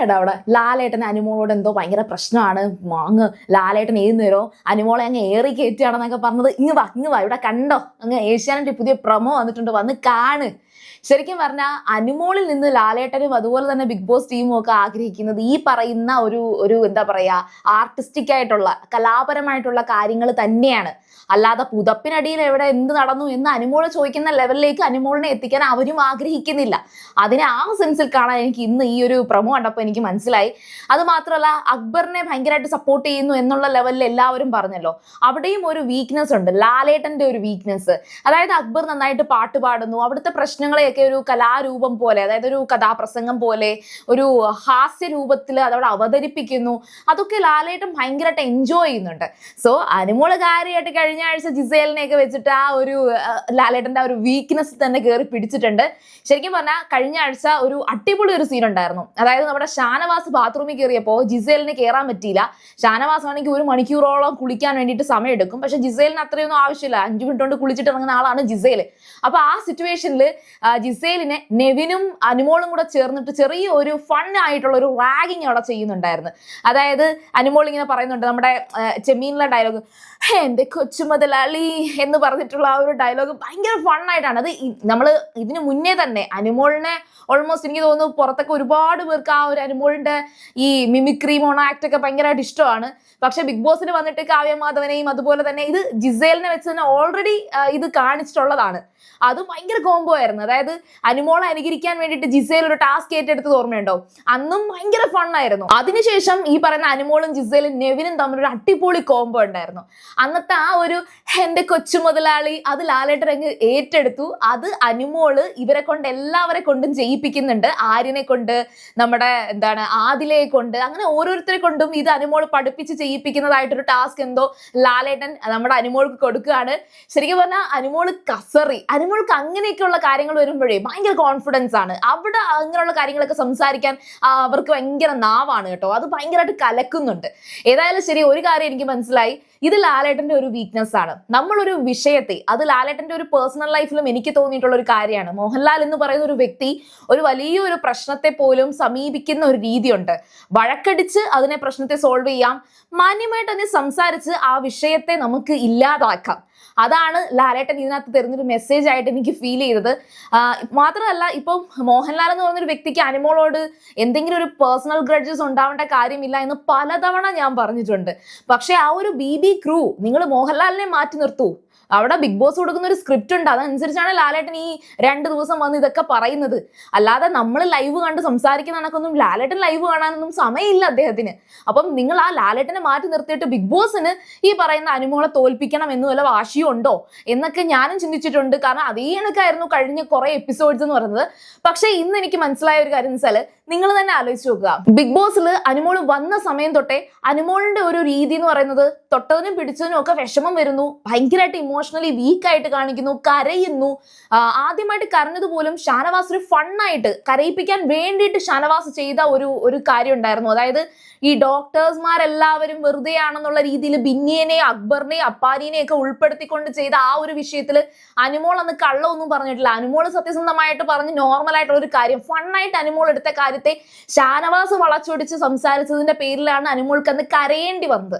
പറയണ്ട അവിടെ ലാലേട്ടൻ അനുമോളോട് എന്തോ ഭയങ്കര പ്രശ്നമാണ്, അങ്ങ് ലാലേട്ടൻ ഏത് നേരോ അനുമോളെ അങ്ങ് ഏറി കയറ്റുകയാണെന്നൊക്കെ പറഞ്ഞത്. ഇങ്ങ് വാ ഇവിടെ കണ്ടോ, അങ്ങ് ഏഷ്യാനെറ്റ് പുതിയ പ്രൊമോ വന്നിട്ടുണ്ട്, വന്ന് കാണ്. ശരിക്കും പറഞ്ഞാൽ അനുമോളിൽ നിന്ന് ലാലേട്ടനും അതുപോലെ തന്നെ ബിഗ് ബോസ് ടീമും ഒക്കെ ആഗ്രഹിക്കുന്നത് ഈ പറയുന്ന ഒരു എന്താ പറയാ ആർട്ടിസ്റ്റിക് ആയിട്ടുള്ള കലാപരമായിട്ടുള്ള കാര്യങ്ങൾ തന്നെയാണ്. അല്ലാതെ പുതപ്പിനടിയിൽ എവിടെ എന്ത് നടന്നു എന്ന് അനുമോള് ചോദിക്കുന്ന ലെവലിലേക്ക് അനുമോളിനെ എത്തിക്കാൻ അവരും ആഗ്രഹിക്കുന്നില്ല. അതിനെ ആ സെൻസിൽ കാണാൻ എനിക്ക് ഇന്ന് ഈ ഒരു പ്രൊമോ കണ്ടപ്പോൾ എനിക്ക് മനസ്സിലായി. അത് മാത്രമല്ല അക്ബറിനെ ഭയങ്കരമായിട്ട് സപ്പോർട്ട് ചെയ്യുന്നു എന്നുള്ള ലെവലിൽ എല്ലാവരും പറഞ്ഞല്ലോ, അവിടെയും ഒരു വീക്ക്നെസ് ഉണ്ട്, ലാലേട്ടന്റെ ഒരു വീക്ക്നെസ്. അതായത് അക്ബർ നന്നായിട്ട് പാട്ട് പാടുന്നു, അവിടുത്തെ പ്രശ്നങ്ങളെയൊക്കെ ഒരു കലാരൂപം പോലെ, അതായത് ഒരു കഥാപ്രസംഗം പോലെ ഒരു ഹാസ്യ രൂപത്തിൽ അതവിടെ അവതരിപ്പിക്കുന്നു. അതൊക്കെ ലാലേട്ടൻ ഭയങ്കരമായിട്ട് എൻജോയ് ചെയ്യുന്നുണ്ട്. സോ അനുമോള് കാര്യമായിട്ട് കഴിഞ്ഞ ആഴ്ച ജിസേലിനെയൊക്കെ വെച്ചിട്ട് ആ ഒരു ലാലേട്ടന്റെ ആ ഒരു വീക്ക്നെസ് തന്നെ കയറി പിടിച്ചിട്ടുണ്ട്. ശരിക്കും പറഞ്ഞാൽ കഴിഞ്ഞ ആഴ്ച ഒരു അടിപൊളി ഒരു സീൻ ഉണ്ടായിരുന്നു. അതായത് നമ്മുടെ ഷാനവാസ് ബാത്റൂമിൽ കയറിയപ്പോൾ ജിസേലിന് കയറാൻ പറ്റിയില്ല. ഷാനവാസ് ആണെങ്കിൽ 1 മണിക്കൂറോളം കുളിക്കാൻ വേണ്ടിയിട്ട് സമയം എടുക്കും, പക്ഷെ ജിസേലിന് അത്രയൊന്നും ആവശ്യമില്ല, 5 മിനിറ്റ് കൊണ്ട് കുളിച്ചിട്ട് ഇറങ്ങുന്ന ആളാണ് ജിസേൽ. അപ്പൊ ആ സിറ്റുവേഷനിൽ ജിസേലിനെ നെവിനും അനുമോളും കൂടെ ചേർന്നിട്ട് ചെറിയ ഒരു ഫൺ ആയിട്ടുള്ള ഒരു റാഗിങ് അവിടെ ചെയ്യുന്നുണ്ടായിരുന്നു. അതായത് അനുമോൾ ഇങ്ങനെ പറയുന്നുണ്ട്, നമ്മുടെ ചെമ്മീനിലെ ഡയലോഗ് എന്റെ കൊച്ചു മുതലാളി എന്ന് പറഞ്ഞിട്ടുള്ള ആ ഒരു ഡയലോഗ് ഭയങ്കര ഫണ്ണായിട്ടാണ്. അത് നമ്മൾ ഇതിനു മുന്നേ തന്നെ അനുമോളിനെ ഓൾമോസ്റ്റ് എനിക്ക് തോന്നുന്നു പുറത്തൊക്കെ ഒരുപാട് പേർക്ക് ആ ഒരു അനുമോളിന്റെ ഈ മിമിക്രി മോണോ ആക്ട് ഒക്കെ ഭയങ്കരമായിട്ട് ഇഷ്ടമാണ്. പക്ഷെ ബിഗ് ബോസിന് വന്നിട്ട് കാവ്യമാധവനെയും അതുപോലെ തന്നെ ഇത് ജിസേലിനെ വെച്ച് തന്നെ ഓൾറെഡി ഇത് കാണിച്ചിട്ടുള്ളതാണ്. അത് ഭയങ്കര കോംബോ ആയിരുന്നു. അതായത് അനുമോളെ അനുകരിക്കാൻ വേണ്ടിയിട്ട് ജിസേൽ ഒരു ടാസ്ക് ഏറ്റെടുത്തത് ഓർമ്മയുണ്ടോ? അന്നും ഭയങ്കര ഫണ്ണായിരുന്നു. അതിനുശേഷം ഈ പറയുന്ന അനുമോളും ജിസേലും നെവിനും തമ്മിലൊരു അടിപൊളി കോംബോ ഉണ്ടായിരുന്നു. അന്നത്തെ ആ ഒരു എന്റെ കൊച്ചു മുതലാളി അത് ലാലേട്ടൻ അങ്ങ് ഏറ്റെടുത്തു. അത് അനുമോള് ഇവരെ കൊണ്ട് എല്ലാവരെ കൊണ്ടും ചെയ്യിപ്പിക്കുന്നുണ്ട്. ആര്യനെ കൊണ്ട്, നമ്മുടെ ആദിലയെ കൊണ്ട്, അങ്ങനെ ഓരോരുത്തരെ കൊണ്ടും ഇത് അനുമോള് പഠിപ്പിച്ച് ചെയ്യിപ്പിക്കുന്നതായിട്ടൊരു ടാസ്ക് എന്തോ ലാലേട്ടൻ നമ്മുടെ അനുമോൾക്ക് കൊടുക്കുകയാണ്. ശരിക്കും പറഞ്ഞാൽ അനുമോള് കസറി. അനുമോൾക്ക് അങ്ങനെയൊക്കെയുള്ള കാര്യങ്ങൾ വരുമ്പോഴേ ഭയങ്കര കോൺഫിഡൻസ് ആണ്. അവിടെ അങ്ങനെയുള്ള കാര്യങ്ങളൊക്കെ സംസാരിക്കാൻ അവർക്ക് ഭയങ്കര നാവാണ് കേട്ടോ. അത് ഭയങ്കരമായിട്ട് കലക്കുന്നുണ്ട്. ഏതായാലും ശരി, ഒരു കാര്യം എനിക്ക് മനസ്സിലായി, ഇത് ലാലേട്ടന്റെ ഒരു വീക്ക്നെസ് ആണ്. നമ്മളൊരു വിഷയത്തെ, അത് ലാലേട്ടന്റെ ഒരു പേഴ്സണൽ ലൈഫിലും എനിക്ക് തോന്നിയിട്ടുള്ള ഒരു കാര്യമാണ്. മോഹൻലാൽ എന്ന് പറയുന്ന ഒരു വ്യക്തി ഒരു വലിയൊരു പ്രശ്നത്തെ പോലും സമീപിക്കുന്ന ഒരു രീതിയുണ്ട്. വഴക്കടിച്ച് അതിനെ പ്രശ്നത്തെ സോൾവ് ചെയ്യാം, മാന്യമായിട്ട് അതിനെ സംസാരിച്ച് ആ വിഷയത്തെ നമുക്ക് ഇല്ലാതാക്കാം. അതാണ് ലാലേട്ടൻ ഇതിനകത്ത് തരുന്നൊരു മെസ്സേജ് ആയിട്ട് എനിക്ക് ഫീൽ ചെയ്തത്. മാത്രമല്ല, ഇപ്പം മോഹൻലാൽ എന്ന് പറയുന്നൊരു വ്യക്തിക്ക് അനുമോളോട് എന്തെങ്കിലും ഒരു പേഴ്സണൽ ഗ്രഡ്ജസ് ഉണ്ടാവേണ്ട കാര്യമില്ല എന്ന് പലതവണ ഞാൻ പറഞ്ഞിട്ടുണ്ട്. പക്ഷെ ആ ഒരു BB ക്രൂ നിങ്ങൾ മോഹൻലാലിനെ മാറ്റി നിർത്തൂ. അവിടെ ബിഗ് ബോസ് കൊടുക്കുന്ന ഒരു സ്ക്രിപ്റ്റ് ഉണ്ട്, അതനുസരിച്ചാണ് ലാലേട്ടൻ ഈ 2 ദിവസം വന്ന് ഇതൊക്കെ പറയുന്നത്. അല്ലാതെ നമ്മൾ ലൈവ് കണ്ട് സംസാരിക്കുന്ന കണക്കൊന്നും ലാലേട്ടൻ ലൈവ് കാണാനൊന്നും സമയമില്ല അദ്ദേഹത്തിന്. അപ്പം നിങ്ങൾ ആ ലാലേട്ടനെ മാറ്റി നിർത്തിയിട്ട് ബിഗ് ബോസിന് ഈ പറയുന്ന അനുമോളെ തോൽപ്പിക്കണം എന്ന് വല്ല വാശിയും ഉണ്ടോ എന്നൊക്കെ ഞാനും ചിന്തിച്ചിട്ടുണ്ട്. കാരണം അതേ കണക്കായിരുന്നു കഴിഞ്ഞ കുറെ എപ്പിസോഡ്സ് എന്ന് പറയുന്നത്. പക്ഷെ ഇന്ന് എനിക്ക് മനസ്സിലായ ഒരു കാര്യം എന്ന് വെച്ചാൽ, നിങ്ങൾ തന്നെ ആലോചിച്ച് നോക്കുക, ബിഗ് ബോസിൽ അനുമോൾ വന്ന സമയം തൊട്ടേ അനുമോളിന്റെ ഒരു രീതി എന്ന് പറയുന്നത് തൊട്ടതിനും പിടിച്ചതിനും ഒക്കെ വിഷമം വരുന്നു, ഭയങ്കരമായിട്ട് ഇമോഷണലി വീക്കായിട്ട് കാണിക്കുന്നു, കരയുന്നു. ആദ്യമായിട്ട് കരഞ്ഞതുപോലും ഷാനവാസ് ഒരു ഫണ്ണായിട്ട് കരയിപ്പിക്കാൻ വേണ്ടിയിട്ട് ഷാനവാസ് ചെയ്ത ഒരു കാര്യം ഉണ്ടായിരുന്നു. അതായത് ഈ ഡോക്ടേഴ്സ്മാരെല്ലാവരും വെറുതെ ആണെന്നുള്ള രീതിയിൽ ബിന്നിയെയും അക്ബറിനെയും അപ്പാരിനെയും ഒക്കെ ഉൾപ്പെടുത്തിക്കൊണ്ട് ചെയ്ത ആ ഒരു വിഷയത്തിൽ അനുമോൾ അന്ന് കള്ളമൊന്നും പറഞ്ഞിട്ടില്ല. അനുമോൾ സത്യസന്ധമായിട്ട് പറഞ്ഞ് നോർമലായിട്ടുള്ള ഒരു കാര്യം, ഫണ്ണായിട്ട് അനുമോൾ എടുത്ത കാര്യത്തെ ഷാനവാസ് വളച്ചൊടിച്ച് സംസാരിച്ചതിന്റെ പേരിലാണ് അനുമോൾക്ക് അന്ന് കരയേണ്ടി വന്നത്.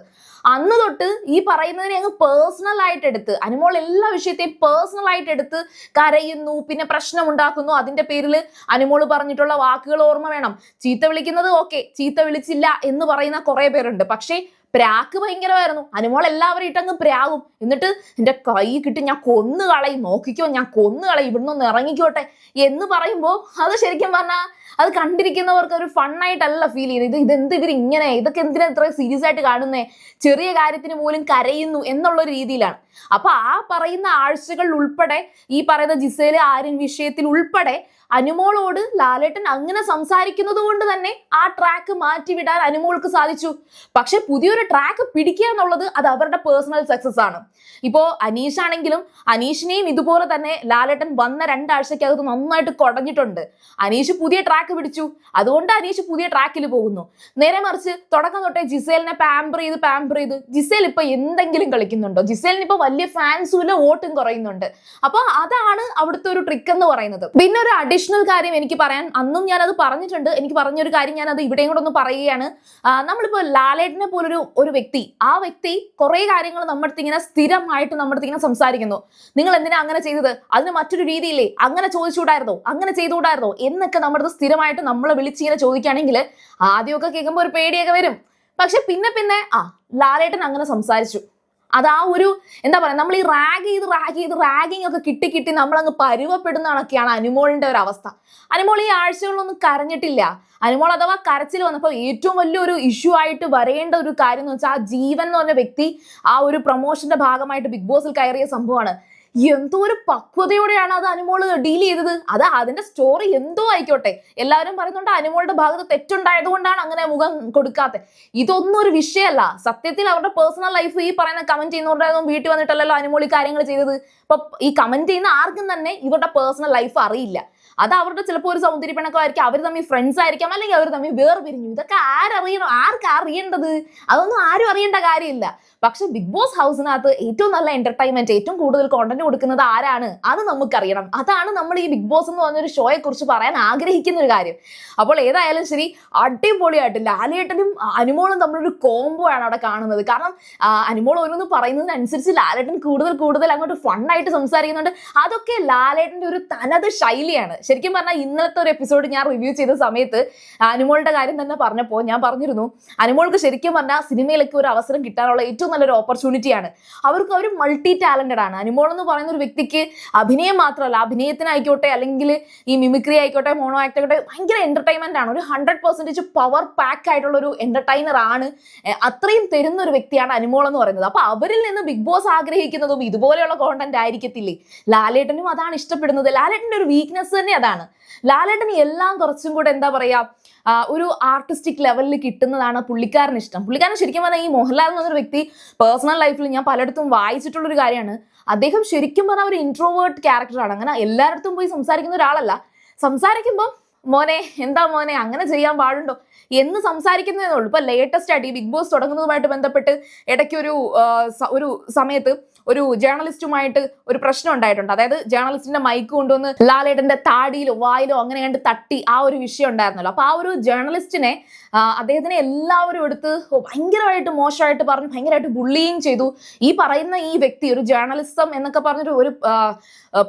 അന്ന് തൊട്ട് ഈ പറയുന്നതിനെ അങ്ങ് പേഴ്സണൽ ആയിട്ട് എടുത്ത് അനുമോൾ എല്ലാ വിഷയത്തെയും പേഴ്സണൽ ആയിട്ട് എടുത്ത് കരയുന്നു, പിന്നെ പ്രശ്നം ഉണ്ടാക്കുന്നു. അതിന്റെ പേരിൽ അനുമോൾ പറഞ്ഞിട്ടുള്ള വാക്കുകൾ ഓർമ്മ വേണം. ചീത്ത വിളിക്കുന്നത് ഓക്കെ, ചീത്ത വിളിച്ചില്ല എന്ന് പറയുന്ന കുറെ പേരുണ്ട്. പക്ഷേ പ്രാക്ക് ഭയങ്കരമായിരുന്നു. അനുമോൾ എല്ലാവരും ഇട്ടങ്ങ് പ്രാകും. എന്നിട്ട് എന്റെ കൈ കിട്ടി ഞാൻ കൊന്നു കളയും, നോക്കിക്കോ ഞാൻ കൊന്നു കളയും, ഇവിടുന്ന് ഒന്ന് ഇറങ്ങിക്കോട്ടെ എന്ന് പറയുമ്പോൾ അത് ശരിക്കും പറഞ്ഞാൽ അത് കണ്ടിരിക്കുന്നവർക്ക് ഒരു ഫണ്ണായിട്ടല്ല ഫീൽ ചെയ്യുന്നത്. ഇതെന്ത് ഇവരിങ്ങനെ, ഇതൊക്കെ എന്തിനാ ഇത്ര സീരിയസ് ആയിട്ട് കാണുന്നേ, ചെറിയ കാര്യത്തിന് പോലും കരയുന്നു എന്നുള്ളൊരു രീതിയിലാണ്. അപ്പൊ ആ പറയുന്ന ആഴ്ചകളിൽ ഉൾപ്പെടെ ഈ പറയുന്ന ജിസേല് ആര്യൻ വിഷയത്തിൽ ഉൾപ്പെടെ അനുമോളോട് ലാലേട്ടൻ അങ്ങനെ സംസാരിക്കുന്നത് കൊണ്ട് തന്നെ ആ ട്രാക്ക് മാറ്റിവിടാൻ അനുമോൾക്ക് സാധിച്ചു. പക്ഷെ പുതിയൊരു ട്രാക്ക് പിടിക്കുക എന്നുള്ളത് അത് അവരുടെ പേഴ്സണൽ സക്സസ് ആണ്. ഇപ്പോ അനീഷ് ആണെങ്കിലും അനീഷിനെയും ഇതുപോലെ തന്നെ ലാലേട്ടൻ വന്ന 2 ആഴ്ചക്കകത്ത് നന്നായിട്ട് കുടഞ്ഞിട്ടുണ്ട്. അനീഷ് പുതിയ ട്രാക്ക് പിടിച്ചു, അതുകൊണ്ട് അനീഷ് പുതിയ ട്രാക്കിൽ പോകുന്നു. നേരെ മറിച്ച് തുടക്കം തൊട്ടേ ജിസേലിനെ പാമ്പർ ചെയ്ത് ജിസേൽ ഇപ്പൊ എന്തെങ്കിലും കളിക്കുന്നുണ്ടോ? ജിസേലിന് ഇപ്പൊ വലിയ ഫാൻസും ഇല്ല, വോട്ടും കുറയുന്നുണ്ട്. അപ്പൊ അതാണ് അവിടുത്തെ ഒരു ട്രിക്ക് എന്ന് പറയുന്നത്. പിന്നെ ഒരു അഡീഷണൽ കാര്യം എനിക്ക് പറയാൻ, അന്നും ഞാൻ അത് പറഞ്ഞിട്ടുണ്ട്, എനിക്ക് പറഞ്ഞൊരു കാര്യം ഞാൻ അത് ഇവിടെയും കൂടെ ഒന്ന് പറയുകയാണ്. നമ്മളിപ്പോ ലാലേട്ടനെ പോലൊരു വ്യക്തി, ആ വ്യക്തി കുറെ കാര്യങ്ങൾ നമ്മുടെ അടുത്ത് ഇങ്ങനെ സ്ഥിരമായിട്ട് നമ്മുടെ അടുത്ത് ഇങ്ങനെ സംസാരിക്കുന്നു. നിങ്ങൾ എന്തിനാ അങ്ങനെ ചെയ്തത്, അതിന് മറ്റൊരു രീതിയില്ലേ, അങ്ങനെ ചോദിച്ചുകൂടായിരുന്നോ, അങ്ങനെ ചെയ്തുകൂടായിരുന്നോ എന്നൊക്കെ നമ്മുടെ അടുത്ത് സ്ഥിരമായിട്ട് നമ്മളെ വിളിച്ചിങ്ങനെ ചോദിക്കുകയാണെങ്കിൽ ആദ്യമൊക്കെ കേൾക്കുമ്പോൾ ഒരു പേടിയൊക്കെ വരും. പക്ഷെ പിന്നെ പിന്നെ ലാലേട്ടൻ അങ്ങനെ സംസാരിച്ചു, അത് ആ ഒരു എന്താ പറയാ, നമ്മൾ ഈ റാഗിങ് ഒക്കെ കിട്ടി നമ്മളങ്ങ് പരുവപ്പെടുന്നതൊക്കെയാണ് അനുമോളിന്റെ ഒരു അവസ്ഥ. അനുമോൾ ഈ ആഴ്ചകളിലൊന്നും കരഞ്ഞിട്ടില്ല. അനുമോൾ അഥവാ കരച്ചിൽ വന്നപ്പോൾ ഏറ്റവും വലിയൊരു ഇഷ്യൂ ആയിട്ട് വരേണ്ട ഒരു കാര്യം എന്ന് വെച്ചാൽ ആ ജീവൻ എന്ന് പറഞ്ഞ വ്യക്തി ആ ഒരു പ്രൊമോഷന്റെ ഭാഗമായിട്ട് ബിഗ് ബോസിൽ കയറിയ സംഭവമാണ്. എന്തോ ഒരു പക്വതയോടെയാണ് അത് അനുമോള് ഡീൽ ചെയ്തത്. അത് അതിന്റെ സ്റ്റോറി എന്തോ ആയിക്കോട്ടെ, എല്ലാവരും പറയുന്നുണ്ട് അനുമോളുടെ ഭാഗത്ത് തെറ്റുണ്ടായത് കൊണ്ടാണ് അങ്ങനെ മുഖം കൊടുക്കാത്തത്. ഇതൊന്നും ഒരു വിഷയമല്ല. സത്യത്തിൽ അവരുടെ പേഴ്സണൽ ലൈഫ് ഈ പറയുന്ന കമന്റ് ചെയ്യുന്നവരുടെ വീട്ടിൽ വന്നിട്ടല്ലല്ലോ അനുമോൾ ഈ കാര്യങ്ങൾ ചെയ്തത്. ഇപ്പൊ ഈ കമന്റ് ചെയ്യുന്ന ആർക്കും തന്നെ ഇവരുടെ പേഴ്സണൽ ലൈഫ് അറിയില്ല. അത് അവരുടെ ചിലപ്പോൾ ഒരു സൗന്ദര്യ പിണക്കമായിരിക്കും, അവർ തമ്മിൽ ഫ്രണ്ട്സ് ആയിരിക്കാം, അല്ലെങ്കിൽ അവർ തമ്മിൽ വേർപിരിഞ്ഞു. ഇതൊക്കെ ആരറിയണം, ആർക്കാ അറിയേണ്ടത്? അതൊന്നും ആരും അറിയേണ്ട കാര്യമില്ല. പക്ഷെ ബിഗ് ബോസ് ഹൗസിനകത്ത് ഏറ്റവും നല്ല എന്റർടൈൻമെന്റ്, ഏറ്റവും കൂടുതൽ കോണ്ടന്റ് കൊടുക്കുന്നത് ആരാണ്, അത് നമുക്കറിയണം. അതാണ് നമ്മൾ ഈ ബിഗ് ബോസ് എന്ന് പറഞ്ഞൊരു ഷോയെ കുറിച്ച് പറയാൻ ആഗ്രഹിക്കുന്ന ഒരു കാര്യം. അപ്പോൾ ഏതായാലും ശരി, അടിപൊളിയായിട്ട് ലാലേട്ടനും അനുമോളും തമ്മിലൊരു കോംബോ ആണ് അവിടെ കാണുന്നത്. കാരണം അനുമോൾ ഓരോന്ന് പറയുന്നതിനനുസരിച്ച് ലാലേട്ടൻ കൂടുതൽ അങ്ങോട്ട് ഫണ്ണായിട്ട് സംസാരിക്കുന്നുണ്ട്. അതൊക്കെ ലാലേട്ടന്റെ ഒരു തനത് ശൈലിയാണ്. ശരിക്കും പറഞ്ഞാൽ ഇന്നലത്തെ ഒരു എപ്പിസോഡ് ഞാൻ റിവ്യൂ ചെയ്ത സമയത്ത് അനുമോളുടെ കാര്യം തന്നെ പറഞ്ഞപ്പോൾ ഞാൻ പറഞ്ഞിരുന്നു, അനുമോൾക്ക് ശരിക്കും പറഞ്ഞാൽ സിനിമയിലേക്ക് ഒരു അവസരം കിട്ടാനുള്ള ഏറ്റവും നല്ലൊരു ഓപ്പർച്യൂണിറ്റിയാണ്. അവർ മൾട്ടി ടാലന്റഡ് ആണ്. അനുമോൾ എന്ന് പറയുന്ന ഒരു വ്യക്തിക്ക് അഭിനയം മാത്രമല്ല, അഭിനയത്തിനായിക്കോട്ടെ അല്ലെങ്കിൽ ഈ മിമിക്രി ആയിക്കോട്ടെ, മോണോ ആക്ട് ആയിക്കോട്ടെ, ഭയങ്കര എന്റർടൈൻമെന്റ് ആണ്. ഒരു 100% പവർ പാക്ക് ആയിട്ടുള്ള ഒരു എന്റർടൈനർ ആണ്. അത്രയും തരുന്ന ഒരു വ്യക്തിയാണ് അനുമോൾ എന്ന് പറയുന്നത്. അപ്പൊ അവരിൽ നിന്ന് ബിഗ് ബോസ് ആഗ്രഹിക്കുന്നതും ഇതുപോലെയുള്ള കോണ്ടന്റ് ആയിരിക്കത്തില്ലേ. ലാലേട്ടനും അതാണ് ഇഷ്ടപ്പെടുന്നത്. ലാലേട്ടന്റെ ഒരു വീക്ക്നെസ് തന്നെ അതാണ്. ലാലേട്ടന് എല്ലാം കുറച്ചും കൂടെ എന്താ പറയാ, ഒരു ആർട്ടിസ്റ്റിക് ലെവലിൽ കിട്ടുന്നതാണ് പുള്ളിക്കാരന് ഇഷ്ടം. പുള്ളിക്കാരൻ ശരിക്കും പറഞ്ഞാൽ ഈ മോഹൻലാൽ എന്ന് പറഞ്ഞൊരു വ്യക്തി പേഴ്സണൽ ലൈഫിൽ ഞാൻ പലയിടത്തും വായിച്ചിട്ടുള്ളൊരു കാര്യമാണ്. അദ്ദേഹം ശരിക്കും പറഞ്ഞാൽ ഒരു ഇൻട്രോവേർട്ട് ക്യാരക്ടറാണ്. അങ്ങനെ എല്ലായിടത്തും പോയി സംസാരിക്കുന്ന ഒരാളല്ല. സംസാരിക്കുമ്പോൾ മോനെ എന്താ മോനെ അങ്ങനെ ചെയ്യാൻ പാടുണ്ടോ എന്ന് സംസാരിക്കുന്നതേ ഉള്ളൂ. ഇപ്പൊ ലേറ്റസ്റ്റ് ആയിട്ട് ഈ ബിഗ് ബോസ് തുടങ്ങുന്നതുമായിട്ട് ബന്ധപ്പെട്ട് ഇടയ്ക്ക് ഒരു സമയത്ത് ഒരു ജേർണലിസ്റ്റുമായിട്ട് ഒരു പ്രശ്നം ഉണ്ടായിട്ടുണ്ട്. അതായത് ജേർണലിസ്റ്റിന്റെ മൈക്ക് കൊണ്ടുവന്ന് ലാലേട്ടന്റെ താടിയിലോ വായിലോ അങ്ങനെ കണ്ട് തട്ടി ആ ഒരു വിഷയം ഉണ്ടായിരുന്നല്ലോ. അപ്പൊ ആ ഒരു ജേർണലിസ്റ്റിനെ അദ്ദേഹത്തിനെ എല്ലാവരും എടുത്ത് ഭയങ്കരമായിട്ട് മോശമായിട്ട് പറഞ്ഞു, ഭയങ്കരമായിട്ട് ബുള്ളിയും ചെയ്തു. ഈ പറയുന്ന ഈ വ്യക്തി ഒരു ജേർണലിസം എന്നൊക്കെ പറഞ്ഞിട്ട് ഒരു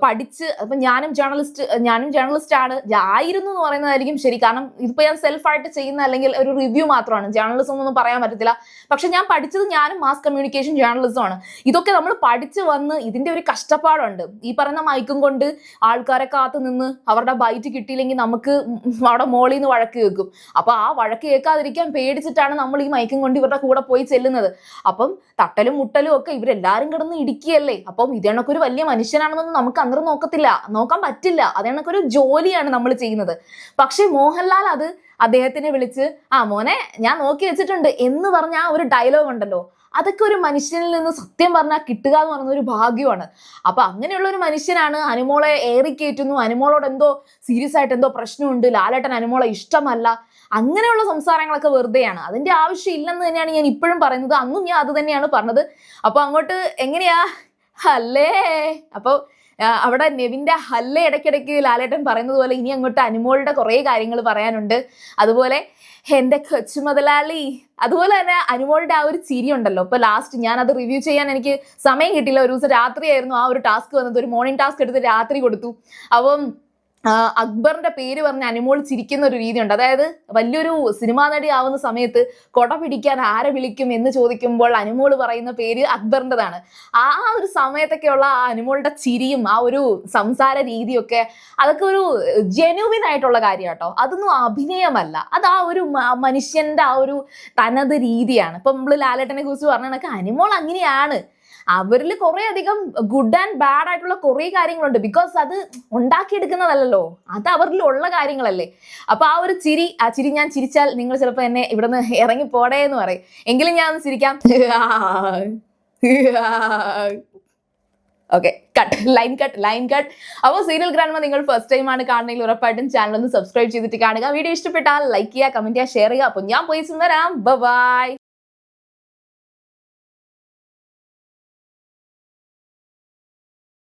പഠിച്ച്, അപ്പൊ ഞാനും ജേർണലിസ്റ്റ് ആണ് ആയിരുന്നു എന്ന് പറയുന്നതായിരിക്കും ശരി. കാരണം ഇതിപ്പോ ഞാൻ സെൽഫായിട്ട് ചെയ്യുന്ന അല്ലെങ്കിൽ ഒരു റിവ്യൂ മാത്രമാണ്, ജേർണലിസം ഒന്നും പറയാൻ പറ്റത്തില്ല. പക്ഷെ ഞാൻ പഠിച്ചത് ഞാനും മാസ് കമ്മ്യൂണിക്കേഷൻ ജേർണലിസം ആണ്. ഇതൊക്കെ നമ്മൾ പഠിച്ചു വന്ന് ഇതിന്റെ ഒരു കഷ്ടപ്പാടുണ്ട്. ഈ പറയുന്ന മൈക്കും കൊണ്ട് ആൾക്കാരെ കാത്തു നിന്ന് അവരുടെ ബൈറ്റ് കിട്ടിയില്ലെങ്കിൽ നമുക്ക് അവിടെ മോളിൽ നിന്ന് വഴക്ക് കേൾക്കും. അപ്പൊ ആ വഴക്ക് കേൾക്കാതിരിക്കാൻ പേടിച്ചിട്ടാണ് നമ്മൾ ഈ മൈക്കും കൊണ്ട് ഇവരുടെ കൂടെ പോയി ചെല്ലുന്നത്. അപ്പം തട്ടലും മുട്ടലും ഒക്കെ ഇവരെല്ലാരും കിടന്ന് ഇടിക്കുകയല്ലേ. അപ്പം ഇതേണക്കൊരു വലിയ മനുഷ്യനാണെന്നൊന്നും നമുക്ക് അന്നേരം നോക്കാൻ പറ്റില്ല. അതേണക്കൊരു ജോലിയാണ് നമ്മൾ ചെയ്യുന്നത്. പക്ഷെ മോഹൻലാൽ അത് അദ്ദേഹത്തിനെ വിളിച്ച് മോനെ ഞാൻ നോക്കി വെച്ചിട്ടുണ്ട് എന്ന് പറഞ്ഞ ആ ഒരു ഡയലോഗ് ഉണ്ടല്ലോ, അതൊക്കെ ഒരു മനുഷ്യനിൽ നിന്ന് സത്യം പറഞ്ഞാൽ കിട്ടുക എന്ന് പറയുന്ന ഒരു ഭാഗ്യമാണ്. അപ്പൊ അങ്ങനെയുള്ള ഒരു മനുഷ്യനാണ് അനുമോളെ ഏറിക്കയറ്റുന്നു, അനുമോളോട് എന്തോ സീരിയസ് ആയിട്ട് എന്തോ പ്രശ്നമുണ്ട്, ലാലേട്ടൻ അനുമോളെ ഇഷ്ടമല്ല, അങ്ങനെയുള്ള സംസാരങ്ങളൊക്കെ വെറുതെയാണ്. അതിന്റെ ആവശ്യം ഇല്ലെന്ന് തന്നെയാണ് ഞാൻ ഇപ്പോഴും പറയുന്നത്. അന്നും ഞാൻ അത് തന്നെയാണ് പറഞ്ഞത്. അപ്പൊ അങ്ങോട്ട് എങ്ങനെയാ അല്ലേ, അപ്പൊ അവിടെ നെവിന്റെ ഹല്ല ഇടയ്ക്കിടയ്ക്ക് ലാലേട്ടൻ പറയുന്നത് പോലെ ഇനി അങ്ങോട്ട് അനുമോളുടെ കുറേ കാര്യങ്ങൾ പറയാനുണ്ട്. അതുപോലെ എന്റെ കൊച്ചു മുതലാളി, അതുപോലെ തന്നെ അനുമോളുടെ ആ ഒരു ചിരി ഉണ്ടല്ലോ. ഇപ്പൊ ലാസ്റ്റ് ഞാൻ അത് റിവ്യൂ ചെയ്യാൻ എനിക്ക് സമയം കിട്ടിയില്ല. ഒരു ദിവസം രാത്രിയായിരുന്നു ആ ഒരു ടാസ്ക് വന്നത്. ഒരു മോർണിംഗ് ടാസ്ക് എടുത്ത് രാത്രി കൊടുത്തു. അപ്പം അക്ബറിന്റെ പേര് പറഞ്ഞ് അനുമോൾ ചിരിക്കുന്ന ഒരു രീതിയുണ്ട്. അതായത് വലിയൊരു സിനിമാ നടി ആവുന്ന സമയത്ത് കൊട പിടിക്കാൻ ആരെ വിളിക്കും എന്ന് ചോദിക്കുമ്പോൾ അനുമോൾ പറയുന്ന പേര് അക്ബറിൻ്റെതാണ്. ആ ഒരു സമയത്തൊക്കെയുള്ള ആ അനുമോളുടെ ചിരിയും ആ ഒരു സംസാര രീതിയൊക്കെ അതൊക്കെ ഒരു ജെന്യുവിൻ ആയിട്ടുള്ള കാര്യം കേട്ടോ. അതൊന്നും അഭിനയമല്ല, അത് ആ ഒരു മനുഷ്യന്റെ ആ ഒരു തനത് രീതിയാണ്. ഇപ്പൊ നമ്മൾ ലാലേട്ടനെ കുറിച്ച് പറഞ്ഞ കണക്ക് അനുമോൾ അങ്ങനെയാണ്. അവരിൽ കുറെ അധികം ഗുഡ് ആൻഡ് ബാഡ് ആയിട്ടുള്ള കുറെ കാര്യങ്ങളുണ്ട്. ബിക്കോസ് അത് ഉണ്ടാക്കിയെടുക്കുന്നതല്ലോ, അത് അവരിൽ ഉള്ള കാര്യങ്ങളല്ലേ. അപ്പൊ ആ ഒരു ചിരി ഞാൻ ചിരിച്ചാൽ നിങ്ങൾ ചിലപ്പോൾ എന്നെ ഇവിടെ നിന്ന് ഇറങ്ങി പോടേ എന്ന് പറയും. എങ്കിലും ഞാൻ ഒന്ന് ചിരിക്കാം. Okay, line cut. അപ്പോൾ സീരിയൽ ഗ്രാൻഡ്മ നിങ്ങൾ ഫസ്റ്റ് ടൈം ആണ് കാണണമെങ്കിൽ ഉറപ്പായിട്ടും ചാനൽ ഒന്ന് സബ്സ്ക്രൈബ് ചെയ്തിട്ട് കാണുക. വീഡിയോ ഇഷ്ടപ്പെട്ടാൽ ലൈക്ക് ചെയ്യുക, കമന്റ് ചെയ്യുക, ഷെയർ ചെയ്യുക. അപ്പോൾ ഞാൻ പോയി വരാം. ബൈ.